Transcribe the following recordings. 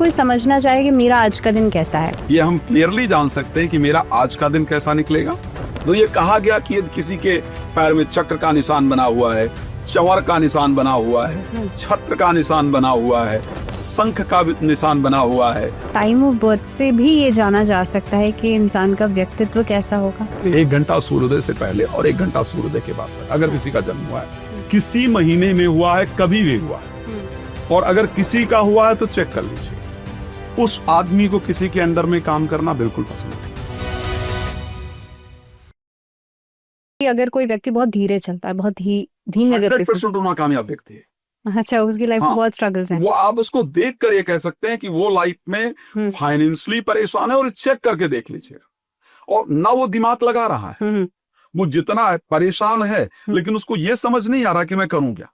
कोई समझना चाहे कि मेरा आज का दिन कैसा है, ये हम क्लियरली जान सकते हैं कि मेरा आज का दिन कैसा निकलेगा। तो ये कहा गया कि यदि किसी के पैर में चक्र का निशान बना हुआ है, चंवर का निशान बना हुआ है, छत्र का निशान बना हुआ है, शंख का निशान बना हुआ है, टाइम ऑफ बर्थ से भी ये जाना जा सकता है कि इंसान का व्यक्तित्व कैसा होगा। 1 घंटा सूर्योदय से पहले और 1 घंटा सूर्योदय के बाद तक अगर किसी का जन्म हुआ है, किसी महीने में हुआ है, कभी भी हुआ है, और अगर किसी का हुआ है तो चेक कर लीजिए। उस आदमी को किसी के अंडर में काम करना बिल्कुल पसंद नहीं। अगर कोई व्यक्ति बहुत धीरे चलता है, बहुत धीमे गति से, 100% वो कामयाब व्यक्ति है। अच्छा, उसकी लाइफ में बहुत स्ट्रगल्स हैं। वो आप उसको देख कर ये कह सकते हैं कि वो लाइफ में फाइनेंशियली परेशान है, और चेक करके देख लीजिएगा। और ना वो दिमाग लगा रहा है, वो जितना परेशान है लेकिन उसको ये समझ नहीं आ रहा कि मैं करूं क्या,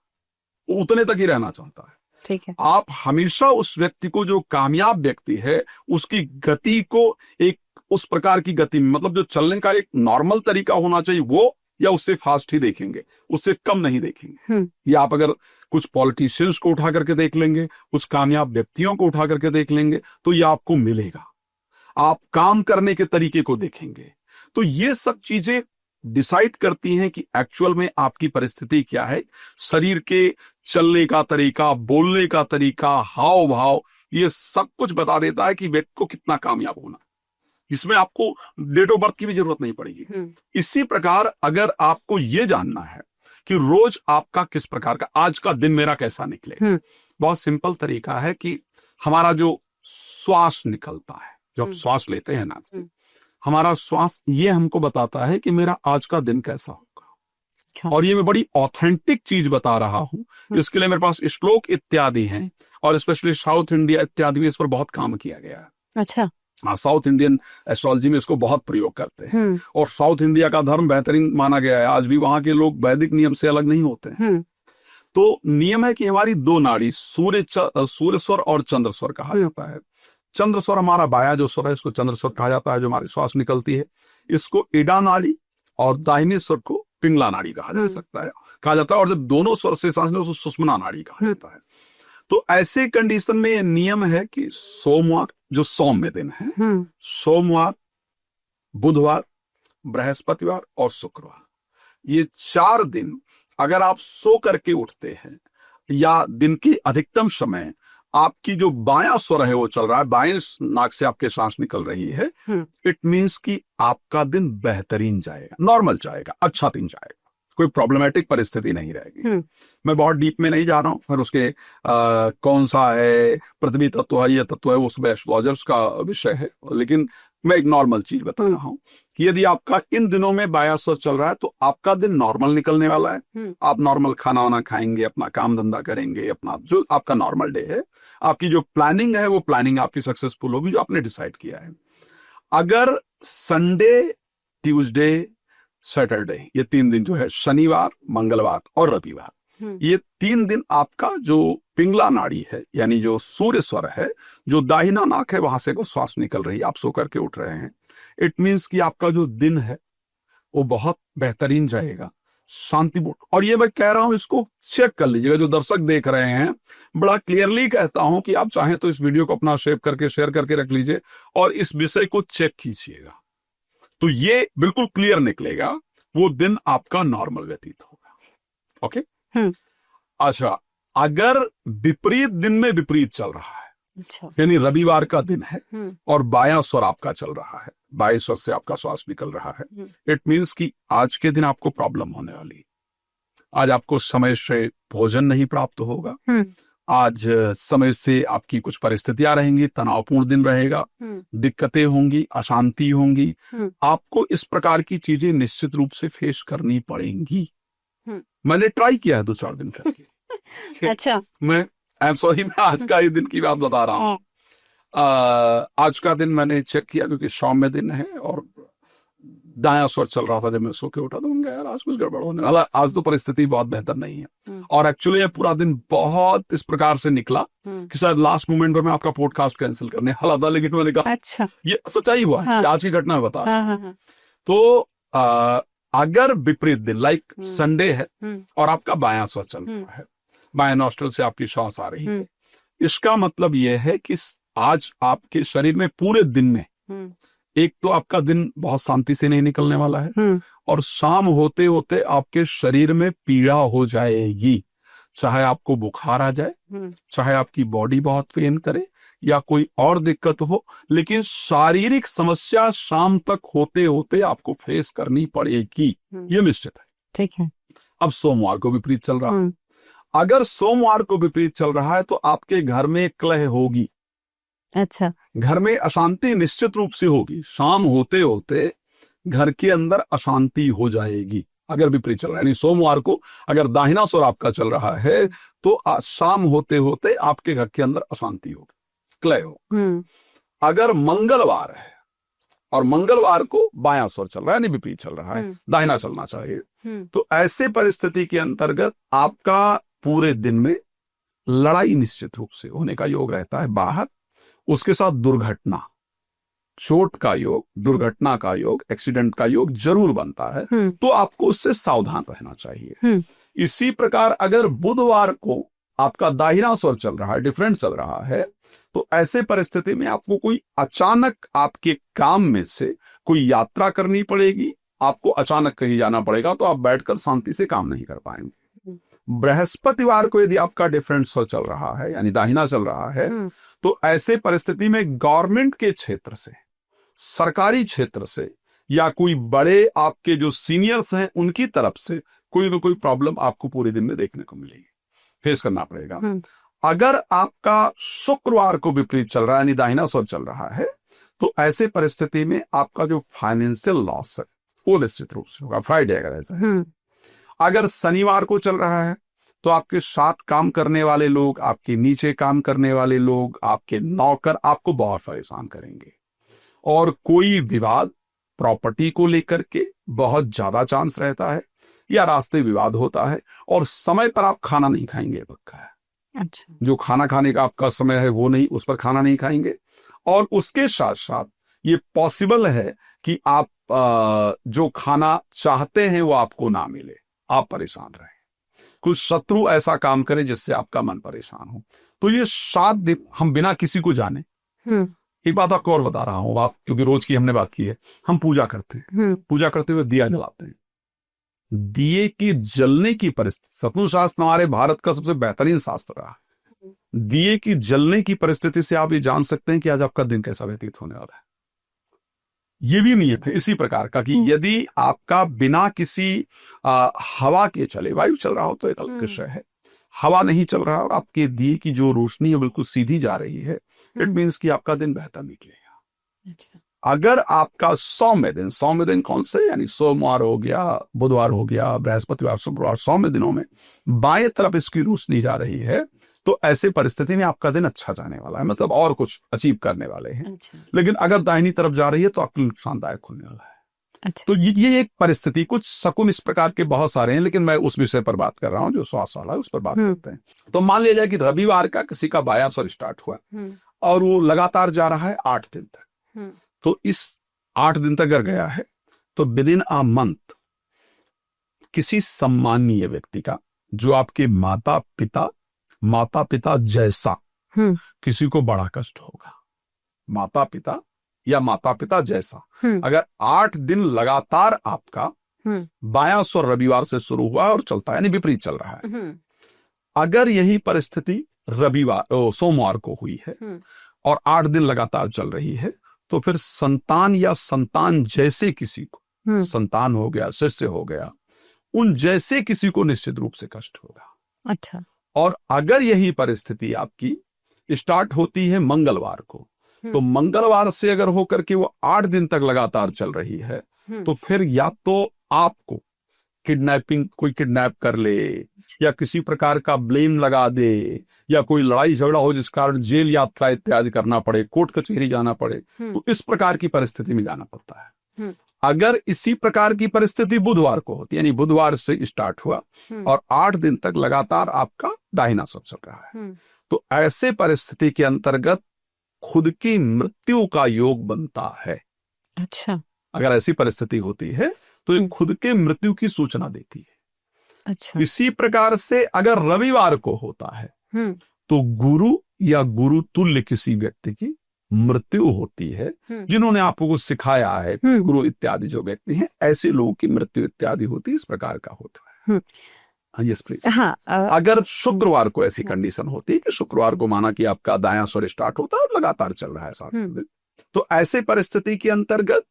वो उतने तक ही रहना चाहता है। ठीक है। आप हमेशा उस व्यक्ति को, जो कामयाब व्यक्ति है, उसकी गति को एक उस प्रकार की गति में, मतलब जो चलने का एक नॉर्मल तरीका होना चाहिए वो, या उससे फास्ट ही देखेंगे, उससे कम नहीं देखेंगे। या आप अगर कुछ पॉलिटिशियंस को उठा करके देख लेंगे, कुछ कामयाब व्यक्तियों को उठा करके देख लेंगे, तो ये आपको मिलेगा। आप काम करने के तरीके को देखेंगे, तो ये सब चीजें डिसाइड करती हैं कि एक्चुअल में आपकी परिस्थिति क्या है। शरीर के चलने का तरीका, बोलने का तरीका, हाव भाव, ये सब कुछ बता देता है कि व्यक्ति को कितना कामयाब होना। इसमें आपको डेट ऑफ बर्थ की भी जरूरत नहीं पड़ेगी। इसी प्रकार अगर आपको ये जानना है कि रोज आपका किस प्रकार का, आज का दिन मेरा कैसा निकले, बहुत सिंपल तरीका है कि हमारा जो श्वास निकलता है, जो आप श्वास लेते हैं नाक से, हमारा श्वास ये हमको बताता है कि मेरा आज का दिन कैसा होगा। और ये मैं बड़ी ऑथेंटिक चीज बता रहा हूं। इसके लिए मेरे पास श्लोक इत्यादि हैं, और स्पेशली साउथ इंडिया इत्यादि में इस पर बहुत काम किया गया है। अच्छा। हाँ, साउथ इंडियन एस्ट्रोलॉजी में इसको बहुत प्रयोग करते हैं। और साउथ इंडिया का धर्म बेहतरीन माना गया है। आज भी वहां के लोग वैदिक नियम से अलग नहीं होते हैं। तो नियम है कि हमारी 2 नाड़ी, सूर्य स्वर और चंद्र स्वर कहा जाता है। चंद्र स्वर हमारा बाया जो स्वर है, इसको चंद्र स्वर कहा जाता है, जो हमारी श्वास निकलती है। इसको इडा नाड़ी, और दाहिने स्वर को पिंगला नाड़ी कहा जा सकता है, कहा जाता है। और जब दोनों स्वर से सांस उसको सुषुम्ना नाड़ी कहा जाता है। तो ऐसे कंडीशन में ये नियम है कि सोमवार, जो सौम्य दिन है, सोमवार, बुधवार, बृहस्पतिवार और शुक्रवार, ये 4 दिन अगर आप सो करके उठते हैं, या दिन की अधिकतम समय आपकी जो बायां स्वर है वो चल रहा है, बाएं नाक से आपके सांस निकल रही है, इट मीन्स कि आपका दिन बेहतरीन जाएगा, नॉर्मल जाएगा, अच्छा दिन जाएगा, कोई प्रॉब्लमेटिक परिस्थिति नहीं रहेगी। मैं बहुत डीप में नहीं जा रहा हूं, फिर उसके कौन सा है, पृथ्वी तत्व है, ये तत्व है, वो सब एस्ट्रोलॉजर्स का विषय है। लेकिन मैं एक नॉर्मल चीज बता रहा हूं कि यदि आपका इन दिनों में बाया स्वर चल रहा है तो आपका दिन नॉर्मल निकलने वाला है। आप नॉर्मल खाना वाना खाएंगे, अपना काम धंधा करेंगे, अपना जो आपका नॉर्मल डे है, आपकी जो प्लानिंग है वो प्लानिंग आपकी सक्सेसफुल होगी, जो आपने डिसाइड किया है। अगर संडे, ट्यूसडे, सैटरडे, ये 3 दिन जो है, शनिवार, मंगलवार और रविवार, ये 3 दिन आपका जो पिंगला नाड़ी है, यानी जो सूर्य स्वर है, जो दाहिना नाक है, वहां से को श्वास निकल रही है, आप सो करके उठ रहे हैं, इट मीन्स कि आपका जो दिन है वो बहुत बेहतरीन जाएगा, शांतिपूर्ण। और ये मैं कह रहा हूं, इसको चेक कर लीजिएगा। जो दर्शक देख रहे हैं, बड़ा क्लियरली कहता हूं कि आप चाहें तो इस वीडियो को अपना सेव करके शेयर करके रख लीजिए, और इस विषय को चेक कीजिएगा, तो ये बिल्कुल क्लियर निकलेगा, वो दिन आपका नॉर्मल व्यतीत होगा। ओके। अच्छा, अगर विपरीत दिन में विपरीत चल रहा है, अच्छा, यानी रविवार का दिन है और बायां स्वर आपका चल रहा है, बाएं स्वर से आपका श्वास निकल रहा है, इट मीन्स कि आज के दिन आपको प्रॉब्लम होने वाली। आज आपको समय से भोजन नहीं प्राप्त होगा, आज समय से आपकी कुछ परिस्थितियां रहेंगी, तनावपूर्ण दिन रहेगा, दिक्कतें होंगी, अशांति होंगी, आपको इस प्रकार की चीजें निश्चित रूप से फेस करनी पड़ेंगी। मैंने ट्राई किया है 2-4 दिन करके। अच्छा, मैं सॉरी, मैं आज का ही दिन की बात बता रहा हूँ। आज का दिन मैंने चेक किया, क्योंकि सौम्य दिन है और दायां स्वर चल रहा था जब मैं सो के उठा, तो मैंने कहा यार आज कुछ गड़बड़ होने वाला। आज तो परिस्थिति बहुत बेहतर नहीं है, और एक्चुअली ये पूरा दिन बहुत इस प्रकार से निकला कि शायद लास्ट मोमेंट पर मैं आपका पॉडकास्ट कैंसिल करने वाला था, लेकिन मैंने कहा अच्छा, ये सच्चाई हुआ है, आज की घटना है, बता रहा हूं। तो अगर विपरीत दिन लाइक संडे है और आपका बायां स्वर चल रहा है, बाएं नॉस्ट्रल से आपकी श्वास आ रही है, इसका मतलब यह है कि आज आपके शरीर में पूरे दिन में एक तो आपका दिन बहुत शांति से नहीं निकलने वाला है, और शाम होते होते आपके शरीर में पीड़ा हो जाएगी। चाहे आपको बुखार आ जाए, चाहे आपकी बॉडी बहुत पेन करे, या कोई और दिक्कत हो, लेकिन शारीरिक समस्या शाम तक होते होते आपको फेस करनी पड़ेगी, ये निश्चित है। ठीक है। अब सोमवार को विपरीत चल रहा है। अगर सोमवार को विपरीत चल रहा है तो आपके घर में कलह होगी। अच्छा। घर में अशांति निश्चित रूप से होगी। शाम होते होते घर के अंदर अशांति हो जाएगी अगर विपरीत चल रहा है। यानी सोमवार को अगर दाहिना स्वर आपका चल रहा है तो शाम होते होते आपके घर के अंदर अशांति होगी, क्लय हो। अगर मंगलवार है और मंगलवार को बायां स्वर चल रहा है, यानी विपरीत चल रहा है, दाहिना चलना चाहिए, तो ऐसे परिस्थिति के अंतर्गत आपका पूरे दिन में लड़ाई निश्चित रूप से होने का योग रहता है बाहर। उसके साथ दुर्घटना, चोट का योग, दुर्घटना का योग, एक्सीडेंट का योग जरूर बनता है, तो आपको उससे सावधान रहना चाहिए। इसी प्रकार अगर बुधवार को आपका दाहिना स्वर चल रहा है, डिफरेंट चल रहा है, तो ऐसे परिस्थिति में आपको कोई अचानक आपके काम में से कोई यात्रा करनी पड़ेगी, आपको अचानक कहीं जाना पड़ेगा, तो आप बैठकर शांति से काम नहीं कर पाएंगे। बृहस्पतिवार को यदि आपका डिफरेंट स्वर चल रहा है, यानी दाहिना चल रहा है, तो ऐसे परिस्थिति में गवर्नमेंट के क्षेत्र से, सरकारी क्षेत्र से, या कोई बड़े आपके जो सीनियर्स हैं उनकी तरफ से कोई ना कोई प्रॉब्लम आपको पूरे दिन में देखने को मिलेगी, फेस करना पड़ेगा। अगर आपका शुक्रवार को विपरीत चल रहा है, यानी दाहिना स्वर चल रहा है, तो ऐसे परिस्थिति में आपका जो फाइनेंशियल लॉस है वो निश्चित रूप से होगा। फ्राइडे अगर ऐसा है। अगर शनिवार को चल रहा है तो आपके साथ काम करने वाले लोग, आपके नीचे काम करने वाले लोग, आपके नौकर आपको बहुत परेशान करेंगे, और कोई विवाद प्रॉपर्टी को लेकर के बहुत ज्यादा चांस रहता है, या रास्ते विवाद होता है, और समय पर आप खाना नहीं खाएंगे पक्का है। अच्छा। जो खाना खाने का आपका समय है वो नहीं, उस पर खाना नहीं खाएंगे। और उसके साथ साथ ये पॉसिबल है कि आप जो खाना चाहते हैं वो आपको ना मिले, आप परेशान रहें, कुछ शत्रु ऐसा काम करे जिससे आपका मन परेशान हो। तो ये 7 दिन हम बिना किसी को जाने, एक बात आपको और बता रहा हूं, आप क्योंकि रोज की हमने बात की है, हम पूजा करते हैं, पूजा करते हुए दिया जलाते हैं। दिए की जलने की परिस्थिति, सतनु शास्त्र हमारे भारत का सबसे बेहतरीन शास्त्र रहा है। दिए की जलने की परिस्थिति से आप ये जान सकते हैं कि आज आपका दिन कैसा व्यतीत होने वाला है। ये भी नियम है इसी प्रकार का कि यदि आपका बिना किसी हवा के चले, वायु चल रहा हो तो एक अलग विषय है, हवा नहीं चल रहा और आपके दिए की जो रोशनी है बिल्कुल सीधी जा रही है, इट मीन्स कि आपका दिन बेहतर निकलेगा। अच्छा। अगर आपका सौम्य दिन कौन से, यानी सोमवार हो गया, बुधवार हो गया, बृहस्पतिवार, शुक्रवार, सौम्य दिनों में बाएं तरफ इसकी रोशनी जा रही है, तो ऐसे परिस्थिति में आपका दिन अच्छा जाने वाला है, मतलब और कुछ अचीव करने वाले हैं। अच्छा। लेकिन अगर दाहिनी तरफ जा रही है तो आपके नुकसानदायक होने वाला है। अच्छा। तो ये एक परिस्थिति, कुछ शकुन इस प्रकार के बहुत सारे हैं, लेकिन मैं उस विषय पर बात कर रहा हूँ जो स्वास्थ्य वाला है, उस पर बात करते हैं। तो मान लिया जाए कि रविवार का किसी का बायां स्वर स्टार्ट हुआ और वो लगातार जा रहा है 8 दिन तक, तो इस 8 दिन तक अगर गया है तो विद इन अ मंथ किसी सम्माननीय व्यक्ति का, जो आपके माता पिता जैसा, किसी को बड़ा कष्ट होगा। माता पिता जैसा अगर 8 दिन लगातार आपका बायां स्वर रविवार से शुरू हुआ और चलता है, यानी विपरीत चल रहा है, अगर यही परिस्थिति सोमवार को हुई है और 8 दिन लगातार चल रही है, तो फिर संतान या संतान जैसे किसी को, संतान हो गया, शिष्य हो गया, उन जैसे किसी को निश्चित रूप से कष्ट होगा। अच्छा। और अगर यही परिस्थिति आपकी स्टार्ट होती है मंगलवार को, तो मंगलवार से अगर होकर के वो 8 दिन तक लगातार चल रही है, तो फिर या तो आपको कोई किडनैप कर ले, या किसी प्रकार का ब्लेम लगा दे, या कोई लड़ाई झगड़ा हो जिस कारण जेल यात्रा इत्यादि करना पड़े, कोर्ट कचहरी जाना पड़े, तो इस प्रकार की परिस्थिति में जाना पड़ता है। अगर इसी प्रकार की परिस्थिति बुधवार को होती, यानी बुधवार से स्टार्ट हुआ और 8 दिन तक लगातार आपका दाहिना स्वर चल रहा है, तो ऐसे परिस्थिति के अंतर्गत खुद की मृत्यु का योग बनता है। अच्छा। अगर ऐसी परिस्थिति होती है तो ये खुद के मृत्यु की सूचना देती है। अच्छा। इसी प्रकार से अगर रविवार को होता है तो गुरु या गुरु तुल्य किसी व्यक्ति की मृत्यु होती है, जिन्होंने आपको सिखाया है, गुरु इत्यादि जो व्यक्ति हैं, ऐसे लोगों की मृत्यु इत्यादि होती है, इस प्रकार का होता है। Yes please. हाँ, अगर शुक्रवार को ऐसी कंडीशन होती है कि शुक्रवार को माना कि आपका दायां स्वर स्टार्ट होता है और लगातार चल रहा है 7 दिन, तो ऐसे परिस्थिति के अंतर्गत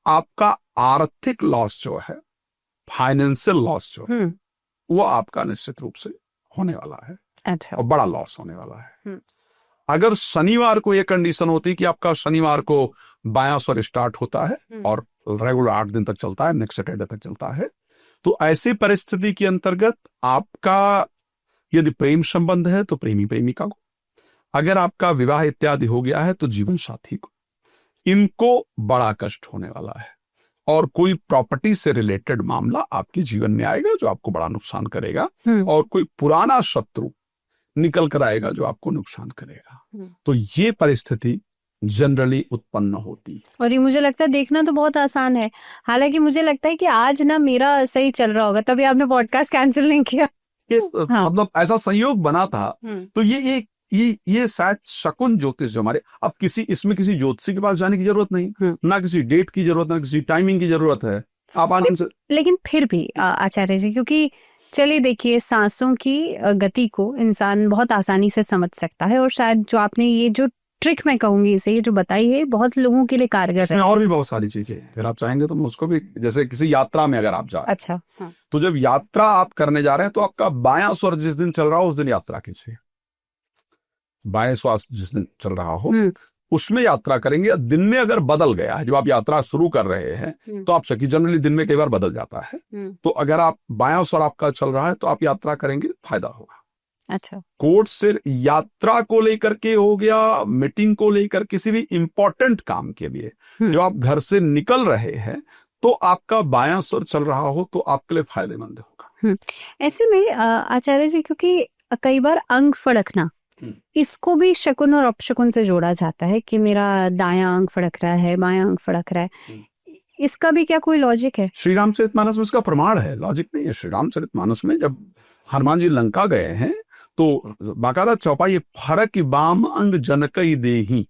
आपका आर्थिक लॉस जो है, फाइनेंशियल लॉस जो है, वो आपका निश्चित रूप से होने वाला है। अच्छा। और बड़ा लॉस होने वाला है। अगर शनिवार को ये कंडीशन होती कि आपका शनिवार को बायां स्वर स्टार्ट होता है और रेगुलर 8 दिन तक चलता है, नेक्स्ट सैटरडे तक चलता है, तो ऐसी परिस्थिति के अंतर्गत आपका यदि प्रेम संबंध है तो प्रेमी प्रेमिका को, अगर आपका विवाह इत्यादि हो गया है तो जीवन साथी को, इनको बड़ा कष्ट होने वाला है। और कोई प्रॉपर्टी से रिलेटेड मामला आपके जीवन में आएगा जो आपको बड़ा नुकसान करेगा, और कोई पुराना शत्रु निकल कर आएगा जो आपको नुकसान करेगा। तो ये परिस्थिति जनरली उत्पन्न होती है। और ये मुझे लगता है देखना तो बहुत आसान है, हालांकि मुझे लगता है कि आज ना मेरा सही चल रहा होगा तभी आपने पॉडकास्ट कैंसिल नहीं किया। हाँ। मतलब ऐसा संयोग बना था। तो ये शायद शकुन ज्योतिष जो हमारे, अब इसमें किसी ज्योतिषी के पास जाने की जरूरत नहीं, ना किसी डेट की जरूरत, ना किसी टाइमिंग की जरूरत है, आप आराम से। लेकिन फिर भी आचार्य जी, क्योंकि चलिए देखिए, सांसों की गति को इंसान बहुत आसानी से समझ सकता है, और शायद जो आपने ये जो ट्रिक मैं कहूंगी इसे, ये जो बताई है, बहुत लोगों के लिए कारगर है। और भी बहुत सारी चीजें अगर आप चाहेंगे तो मैं उसको भी, जैसे किसी यात्रा में अगर आप जा रहे हैं, अच्छा, हाँ। तो जब यात्रा आप करने जा रहे हैं तो आपका बायां स्वर जिस दिन चल रहा हो उस दिन यात्रा कीजिए। बाएं श्वास जिस दिन चल रहा हो उसमें यात्रा करेंगे। दिन में अगर बदल गया है, जब आप यात्रा शुरू कर रहे हैं तो आप सकी, जनरली दिन में कई बार बदल जाता है, तो अगर आप बायां स्वर आपका चल रहा है तो आप यात्रा करेंगे, फायदा होगा। अच्छा। कोर्ट से यात्रा को लेकर के हो गया, मीटिंग को लेकर, किसी भी इंपॉर्टेंट काम के लिए जब आप घर से निकल रहे हैं तो आपका बायां स्वर चल रहा हो तो आपके लिए फायदेमंद होगा। ऐसे में आचार्य जी, क्योंकि कई बार अंग फड़कना, इसको भी शकुन और अपशकुन से जोड़ा जाता है कि मेरा दायां अंग फड़क रहा है, बायां अंग फड़क रहा है, इसका भी क्या कोई लॉजिक है? श्री रामचरितमानस में इसका प्रमाण है, लॉजिक नहीं है। श्री रामचरितमानस में जब हनुमान जी लंका गए हैं तो बाकायदा चौपाई, फरक बाम अंग जनकई देही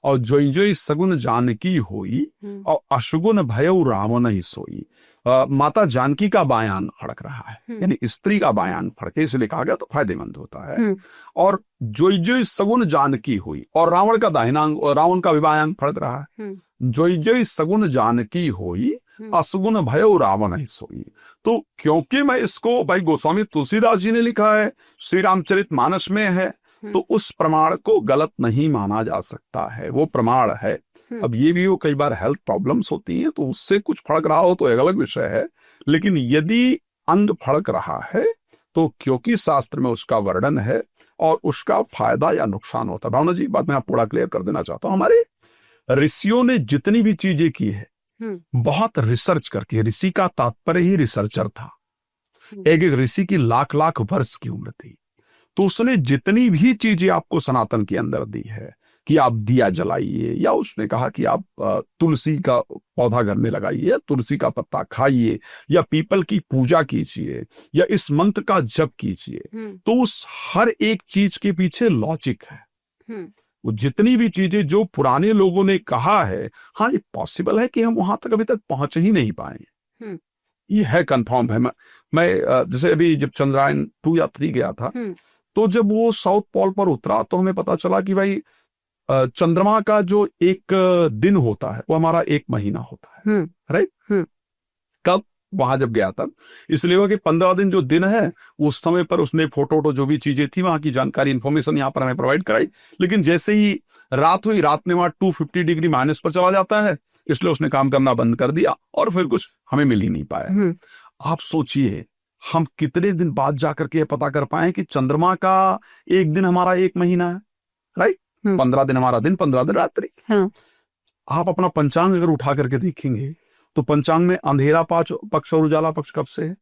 और जोई जोई सगुन जानकी होई और अशुगुन भयउ रावण ही सोई। माता जानकी का बायान फड़क रहा है, यानी स्त्री का बायान फड़के, इसलिए कहा गया तो फायदेमंद होता है। और जोई जोई सगुन जानकी हुई, और रावण का दाहिनांग, और रावण का भी बायान फड़क रहा है। जोई जोई सगुन जानकी होई असुगुन भयउ रावण ही सोई। तो क्योंकि मैं इसको, भाई गोस्वामी तुलसीदास जी ने लिखा है, श्री रामचरितमानस में है, तो उस प्रमाण को गलत नहीं माना जा सकता है, वो प्रमाण है। अब ये भी हो, कई बार हेल्थ प्रॉब्लम्स होती हैं तो उससे कुछ फड़क रहा हो तो एक अलग विषय है, लेकिन यदि अंग फड़क रहा है तो क्योंकि शास्त्र में उसका वर्णन है और उसका फायदा या नुकसान होता है। भावना जी, बात मैं आप थोड़ा क्लियर कर देना चाहता हूं। हमारे ऋषियों ने जितनी भी चीजें की है बहुत रिसर्च करके, ऋषि का तात्पर्य ही रिसर्चर था। एक एक ऋषि की लाख लाख वर्ष की उम्र थी, तो उसने जितनी भी चीजें आपको सनातन के अंदर दी है कि आप दिया जलाइए, या उसने कहा कि आप तुलसी का पौधा घर में लगाइए, या तुलसी का पत्ता खाइए, या पीपल की पूजा कीजिए, या इस मंत्र का जप कीजिए, तो उस हर एक चीज के पीछे लॉजिक है। वो जितनी भी चीजें जो पुराने लोगों ने कहा है, हाँ ये पॉसिबल है कि हम वहां तक अभी तक पहुंच ही नहीं पाए, ये है कंफर्म है। मैं जैसे अभी जब चंद्रयान 2 या 3 गया था, तो जब वो साउथ पोल पर उतरा तो हमें पता चला कि भाई चंद्रमा का जो एक दिन होता है वो हमारा 1 महीना होता है, राइट? कब वहां जब गया तब, इसलिए हुआ कि 15 दिन जो दिन है उस समय पर उसने फोटो जो भी चीजें थी वहां की जानकारी, इन्फॉर्मेशन यहाँ पर हमें प्रोवाइड कराई, लेकिन जैसे ही रात हुई, रात में वहां 250 डिग्री माइनस पर चला जाता है, इसलिए उसने काम करना बंद कर दिया और फिर कुछ हमें मिल ही नहीं पाया। आप सोचिए हम कितने दिन बाद जाकर के पता कर पाए कि चंद्रमा का एक दिन हमारा 1 महीना है, राइट? 15 दिन हमारा दिन, 15 दिन रात्रि। आप अपना पंचांग अगर उठा करके देखेंगे तो पंचांग में अंधेरा पक्ष और उजाला पक्ष कब से है,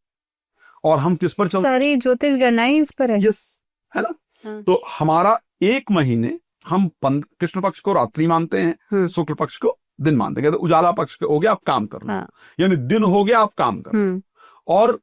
और हम किस पर चल, सारी ज्योतिष गणनाएं इस पर है। यस, है ना? तो हमारा 1 महीने हम कृष्ण पक्ष को रात्रि मानते हैं, शुक्ल पक्ष को दिन मानते हैं। तो उजाला पक्ष हो गया आप काम कर रहे हो, यानी दिन हो गया आप काम कर रहे हो। और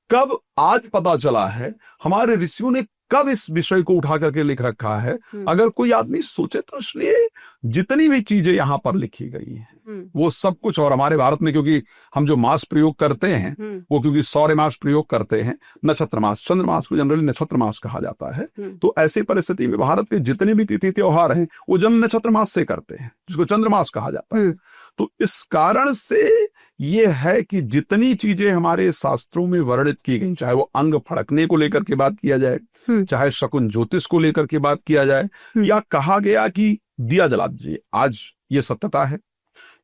कब आज पता चला है, हमारे ऋषियों ने कब इस विषय को उठा करके लिख रखा है, अगर कोई आदमी सोचे तो इसलिए जितनी भी चीजें यहाँ पर लिखी गई हैं वो सब कुछ, और हमारे भारत में क्योंकि हम जो मास प्रयोग करते हैं वो क्योंकि सौर्य मास प्रयोग करते हैं, नक्षत्र मास, चंद्र मास को जनरली नक्षत्र मास कहा जाता है, तो ऐसी परिस्थिति में भारत के जितने भी तिथि त्योहार हैं वो जन्म नक्षत्र मास से करते हैं, जिसको चंद्र मास कहा जाता है। तो इस कारण से ये है कि जितनी चीजें हमारे शास्त्रों में वर्णित की गई, चाहे वो अंग फड़कने को लेकर के बात किया जाए, चाहे शकुन ज्योतिष को लेकर के बात किया जाए, या कहा गया कि दिया जला दीजिए, आज ये सत्यता है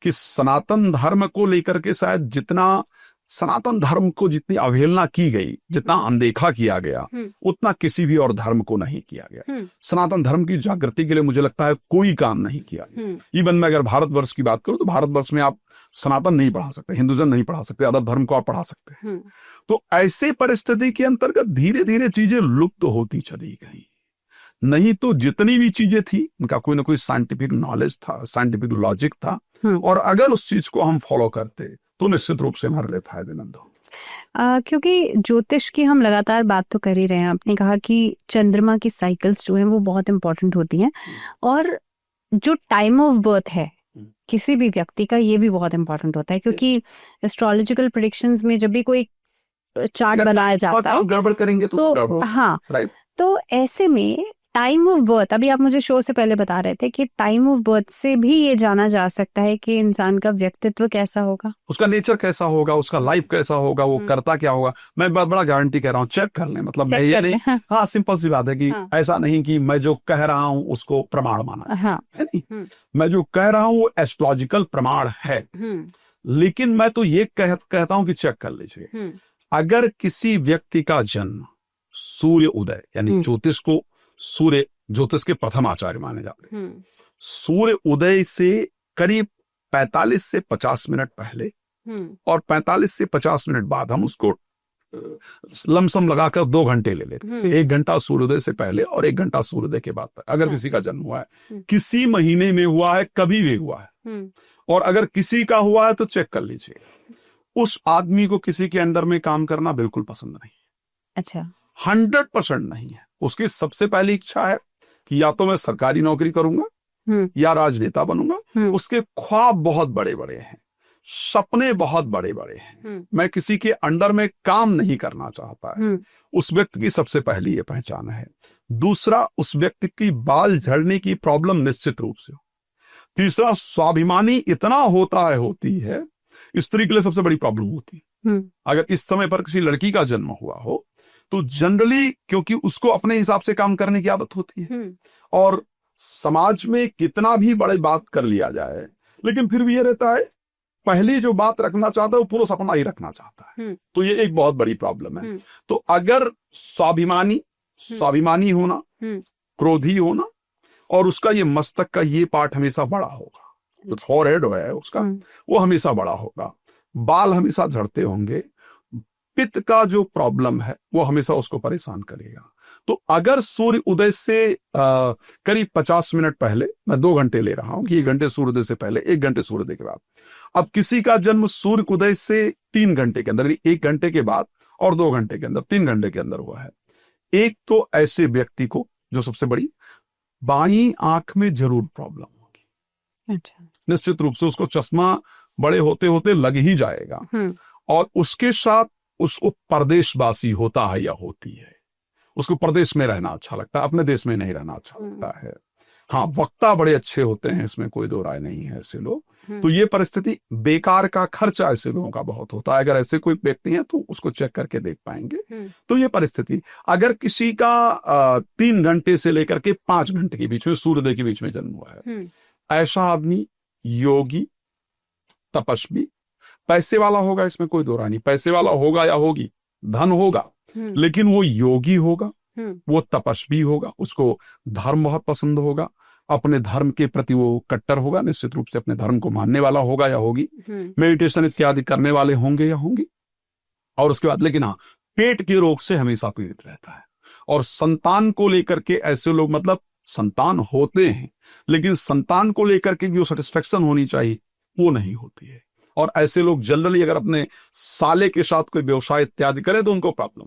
कि सनातन धर्म को लेकर के शायद जितना सनातन धर्म को जितनी अवहेलना की गई, जितना अनदेखा किया गया, उतना किसी भी और धर्म को नहीं किया गया। सनातन धर्म की जागृति के लिए मुझे लगता है कोई काम नहीं किया गया। इवन मैं अगर भारतवर्ष की बात करूं तो भारतवर्ष में आप सनातन नहीं पढ़ा सकते, हिंदुइज्म नहीं पढ़ा सकते, अदर धर्म को आप पढ़ा सकते हैं। तो ऐसे परिस्थिति के अंतर्गत धीरे धीरे चीजें लुप्त होती चली गई। नहीं तो जितनी भी चीजें थी उनका कोई ना कोई साइंटिफिक नॉलेज था, साइंटिफिक लॉजिक था, और अगर उस चीज को हम फॉलो करते तो निश्चित रूप से हमारे लिए फायदेमंद हो। क्योंकि ज्योतिष की हम लगातार बात तो कर ही रहे हैं, आपने कहा कि चंद्रमा की साइकिल्स जो हैं वो बहुत इंपॉर्टेंट होती हैं, और जो टाइम ऑफ बर्थ है किसी भी व्यक्ति का ये भी बहुत इंपॉर्टेंट होता है, क्योंकि एस्ट्रोलॉजिकल प्रेडिक्शंस में जब भी कोई चार्ट बनाया जाता है गड़बड़ करेंगे तो हाँ, तो ऐसे में टाइम ऑफ बर्थ, अभी आप मुझे शो से पहले बता रहे थे कि टाइम ऑफ बर्थ से भी ये जाना जा सकता है कि इंसान का व्यक्तित्व कैसा होगा, उसका नेचर कैसा होगा, उसका लाइफ कैसा होगा, वो करता क्या होगा। मैं बहुत बड़ा गारंटी कह रहा हूँ, चेक कर लें, मतलब मैं ये नहीं, हाँ सिंपल सी बात है कि ऐसा नहीं कि मैं जो कह रहा हूँ उसको प्रमाण माना है नहीं, मैं जो कह रहा हूँ वो एस्ट्रोलॉजिकल प्रमाण है, लेकिन मैं तो ये कहता हूँ कि चेक कर लीजिए। अगर किसी व्यक्ति का जन्म सूर्य उदय, यानी ज्योतिष को सूर्य ज्योतिष के प्रथम आचार्य माने जाते हैं, सूर्य उदय से करीब 45 से 50 मिनट पहले और 45 से 50 मिनट बाद, हम उसको लमसम लगाकर 2 घंटे ले लेते हैं। 1 घंटा सूर्योदय से पहले और 1 घंटा सूर्योदय के बाद तक अगर किसी का जन्म हुआ है, किसी महीने में हुआ है, कभी भी हुआ है, और अगर किसी का हुआ है तो चेक कर लीजिए, उस आदमी को किसी के अंडर में काम करना बिल्कुल पसंद नहीं। अच्छा, 100% नहीं है। उसकी सबसे पहली इच्छा है कि या तो मैं सरकारी नौकरी करूंगा या राजनेता बनूंगा। उसके ख्वाब बहुत बड़े बड़े हैं, सपने बहुत बड़े बड़े हैं, मैं किसी के अंडर में काम नहीं करना चाहता है। उस व्यक्ति की सबसे पहली ये पहचान है। दूसरा, उस व्यक्ति की बाल झड़ने की प्रॉब्लम निश्चित रूप से हो। तीसरा, स्वाभिमानी इतना होती है, स्त्री के लिए सबसे बड़ी प्रॉब्लम होती है। अगर इस समय पर किसी लड़की का जन्म हुआ हो तो जनरली, क्योंकि उसको अपने हिसाब से काम करने की आदत होती है, और समाज में कितना भी बड़ी बात कर लिया जाए, लेकिन फिर भी ये रहता है पहली जो बात रखना चाहता है वो पुरुष अपना ही रखना चाहता है। तो ये एक बहुत बड़ी प्रॉब्लम है। तो अगर स्वाभिमानी होना, क्रोधी होना, और उसका ये मस्तक का ये पार्ट हमेशा बड़ा होगा, जो फॉरहेड है उसका, वो हमेशा बड़ा होगा, बाल हमेशा झड़ते होंगे, पित्त का जो प्रॉब्लम है वो हमेशा उसको परेशान करेगा। तो अगर सूर्य उदय से करीब 50 मिनट पहले, मैं 2 घंटे ले रहा हूं कि 1 घंटे सूर्योदय से पहले, 1 घंटे सूर्योदय के बाद, अब किसी का जन्म सूर्य उदय से 3 घंटे के अंदर, 1 घंटे के बाद और 2 घंटे के अंदर, 3 घंटे के अंदर हुआ है, एक तो ऐसे व्यक्ति को जो सबसे बड़ी बाईं आंख में जरूर प्रॉब्लम होगी। अच्छा, निश्चित रूप से उसको चश्मा बड़े होते होते लग ही जाएगा, और उसके साथ उसको परदेशवासी होता है या होती है, उसको प्रदेश में रहना अच्छा लगता है, अपने देश में नहीं रहना अच्छा लगता है। हाँ, वक्ता बड़े अच्छे होते हैं, इसमें कोई दो राय नहीं है ऐसे लोग। तो ये परिस्थिति, बेकार का खर्चा ऐसे लोगों का बहुत होता है। अगर ऐसे कोई व्यक्ति हैं तो उसको चेक करके देख पाएंगे। तो ये परिस्थिति, अगर किसी का 3 घंटे से लेकर के 5 घंटे के बीच में, सूर्योदय के बीच में जन्म हुआ है, ऐसा आदमी योगी, तपस्वी, पैसे वाला होगा, इसमें कोई दो राय नहीं, पैसे वाला होगा या होगी, धन होगा, लेकिन वो योगी होगा, वो तपस्वी होगा, उसको धर्म बहुत पसंद होगा, अपने धर्म के प्रति वो कट्टर होगा, निश्चित रूप से अपने धर्म को मानने वाला होगा या होगी, मेडिटेशन इत्यादि करने वाले होंगे या होंगी। और उसके बाद, लेकिन हाँ, पेट के रोग से हमेशा पीड़ित रहता है। और संतान को लेकर के ऐसे लोग, मतलब संतान होते हैं लेकिन संतान को लेकर के जो सेटिस्फेक्शन होनी चाहिए वो नहीं होती है। और ऐसे लोग जनरली अगर अपने साले के साथ कोई व्यवसाय इत्यादि करें तो उनको प्रॉब्लम